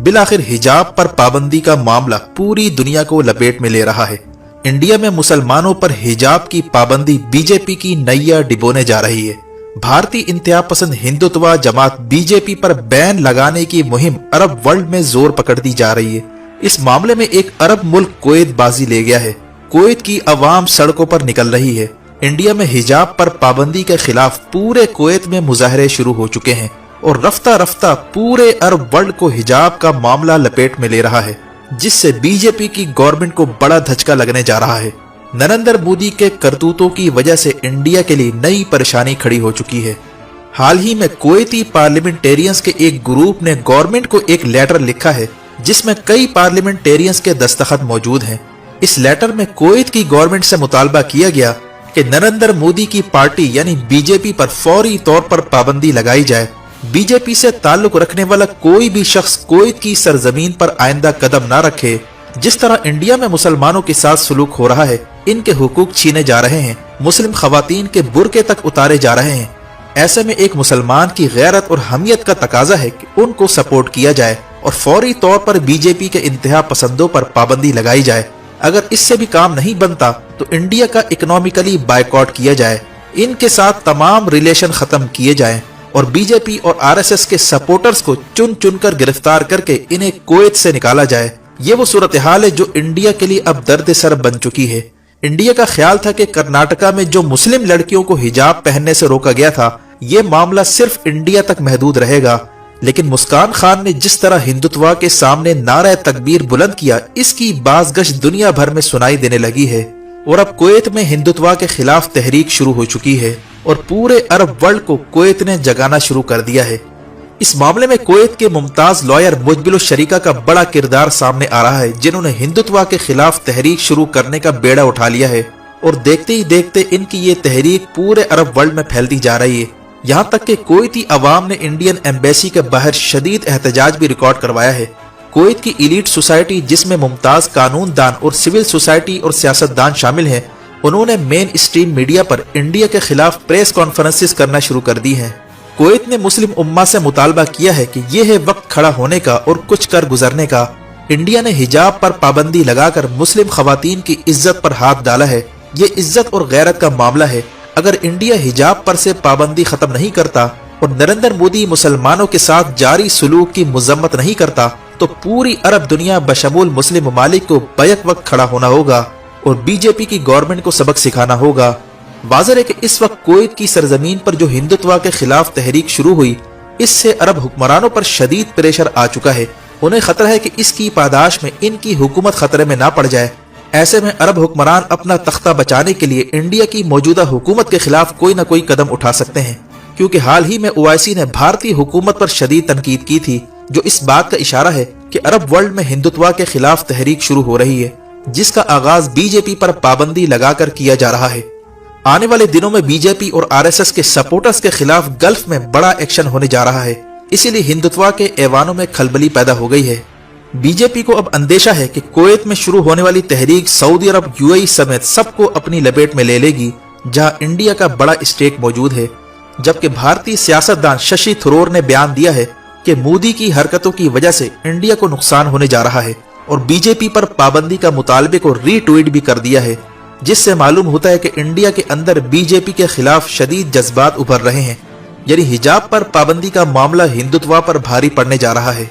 बिलाखिर हिजाब पर पाबंदी का मामला पूरी दुनिया को लपेट में ले रहा है। इंडिया में मुसलमानों पर हिजाब की पाबंदी बीजेपी की नैया डिबोने जा रही है। भारतीय इंतहा पसंद हिंदुत्व जमात बीजेपी पर बैन लगाने की मुहिम अरब वर्ल्ड में जोर पकड़ती जा रही है। इस मामले में एक अरब मुल्क कुवैत बाजी ले गया है। कुवैत की अवाम सड़कों पर निकल रही है। इंडिया में हिजाब पर पाबंदी के खिलाफ पूरे कुवैत में मुजाहरे शुरू हो चुके हैं और रफ्ता रफ्ता पूरे अरब वर्ल्ड को हिजाब का मामला लपेट में ले रहा है, जिससे बीजेपी की गवर्नमेंट को बड़ा धचका लगने जा रहा है। नरेंद्र मोदी के करतूतों की वजह से इंडिया के लिए नई परेशानी खड़ी हो चुकी है। हाल ही में कुवैती पार्लियामेंटेरियंस के एक ग्रुप ने गवर्नमेंट को एक लेटर लिखा है जिसमें कई पार्लियामेंटेरियंस के दस्तखत मौजूद हैं। इस लेटर में कुवैत की गवर्नमेंट से मुतालबा किया गया कि नरेंद्र मोदी की पार्टी यानी बीजेपी पर फौरी तौर पर पाबंदी लगाई जाए। बीजेपी से ताल्लुक रखने वाला कोई भी शख्स कुवैत की सरजमीन पर आइंदा कदम न रखे। जिस तरह इंडिया में मुसलमानों के साथ सलूक हो रहा है, इनके हुकूक छीने जा रहे हैं, मुस्लिम खवातीन के बुर्के तक उतारे जा रहे हैं। ऐसे में एक मुसलमान की गैरत और हमियत का तकाजा है कि उनको सपोर्ट किया जाए और फौरी तौर पर बीजेपी के इंतहा पसंदों पर पाबंदी लगाई जाए। अगर इससे भी काम नहीं बनता तो इंडिया का इकोनॉमिकली बायकॉट किया जाए, इनके साथ तमाम रिलेशन खत्म किए जाएं और बीजेपी और आरएसएस के सपोर्टर्स को चुन चुन कर गिरफ्तार करके इन्हें कुवैत से निकाला जाए। ये वो सूरत हाल है जो इंडिया के लिए अब दर्द सर बन चुकी है। इंडिया का ख्याल था कि कर्नाटका में जो मुस्लिम लड़कियों को हिजाब पहनने से रोका गया था, ये मामला सिर्फ इंडिया तक महदूद रहेगा, लेकिन मुस्कान खान ने जिस तरह हिंदुत्व के सामने नारा तकबीर बुलंद किया, इसकी बाज़गश्त दुनिया भर में सुनाई देने लगी है और अब कुवैत में हिंदुत्व के खिलाफ तहरीक शुरू हो चुकी है और पूरे अरब वर्ल्ड को कुवैत ने जगाना शुरू कर दिया है। इस मामले में कुवैत के मुमताज लॉयर मुजबिल शरीका का बड़ा किरदार सामने आ रहा है, जिन्होंने हिंदुत्व के खिलाफ तहरीक शुरू करने का बेड़ा उठा लिया है और देखते ही देखते इनकी ये तहरीक पूरे अरब वर्ल्ड में फैलती जा रही है। यहाँ तक कि कुवैती अवाम ने इंडियन एम्बेसी के बाहर शदीद एहतजाज भी रिकॉर्ड करवाया है। कुवैत की इलीट सोसाइटी, जिसमें मुमताज कानून दान और सिविल सोसाइटी और सियासतदान शामिल हैं, उन्होंने मेन स्ट्रीम मीडिया पर इंडिया के खिलाफ प्रेस कॉन्फ्रेंसेस करना शुरू कर दी हैं। कुवैत ने मुस्लिम उम्मा से मुतालबा किया है कि यह है वक्त खड़ा होने का और कुछ कर गुजरने का। इंडिया ने हिजाब पर पाबंदी लगाकर मुस्लिम खवातीन की इज्जत पर हाथ डाला है। ये इज्जत और गैरत का मामला है। अगर इंडिया हिजाब पर से पाबंदी खत्म नहीं करता और नरेंद्र मोदी मुसलमानों के साथ जारी सलूक की मजम्मत नहीं करता तो पूरी अरब दुनिया बशमूल मुस्लिम ममालिक को बैक वक्त खड़ा होना होगा और बीजेपी की गवर्नमेंट को सबक सिखाना होगा। वाज़ेह है कि इस वक्त कुवैत की सरजमीन पर जो हिंदुत्व के खिलाफ तहरीक शुरू हुई, इससे अरब हुक्मरानों पर शदीद प्रेशर आ चुका है। उन्हें खतरा है कि इसकी पादाश में इनकी हुकूमत खतरे में ना पड़ जाए। ऐसे में अरब हुक्मरान अपना तख्ता बचाने के लिए इंडिया की मौजूदा हुकूमत के खिलाफ कोई न कोई कदम उठा सकते हैं, क्योंकि हाल ही में ओआईसी ने भारतीय हुकूमत पर शदीद तनकीद की थी, जो इस बात का इशारा है कि अरब वर्ल्ड में हिंदुत्व के खिलाफ तहरीक शुरू हो रही है, जिसका आगाज बीजेपी पर पाबंदी लगाकर किया जा रहा है। आने वाले दिनों में बीजेपी और आरएसएस के सपोर्टर्स के खिलाफ गल्फ में बड़ा एक्शन होने जा रहा है, इसीलिए हिंदुत्व के ऐवानों में खलबली पैदा हो गई है। बीजेपी को अब अंदेशा है कि कुवैत में शुरू होने वाली तहरीक सऊदी अरब, यूएई समेत सबको अपनी लपेट में ले लेगी, जहां इंडिया का बड़ा स्टेक मौजूद है। जबकि भारतीय सियासतदान शशि थरूर ने बयान दिया है कि मोदी की हरकतों की वजह से इंडिया को नुकसान होने जा रहा है और बीजेपी पर पाबंदी का मुतालबे को रीट्वीट भी कर दिया है, जिससे मालूम होता है कि इंडिया के अंदर बीजेपी के खिलाफ शदीद जज्बात उभर रहे हैं। यानी हिजाब पर पाबंदी का मामला हिंदुत्व पर भारी पड़ने जा रहा है।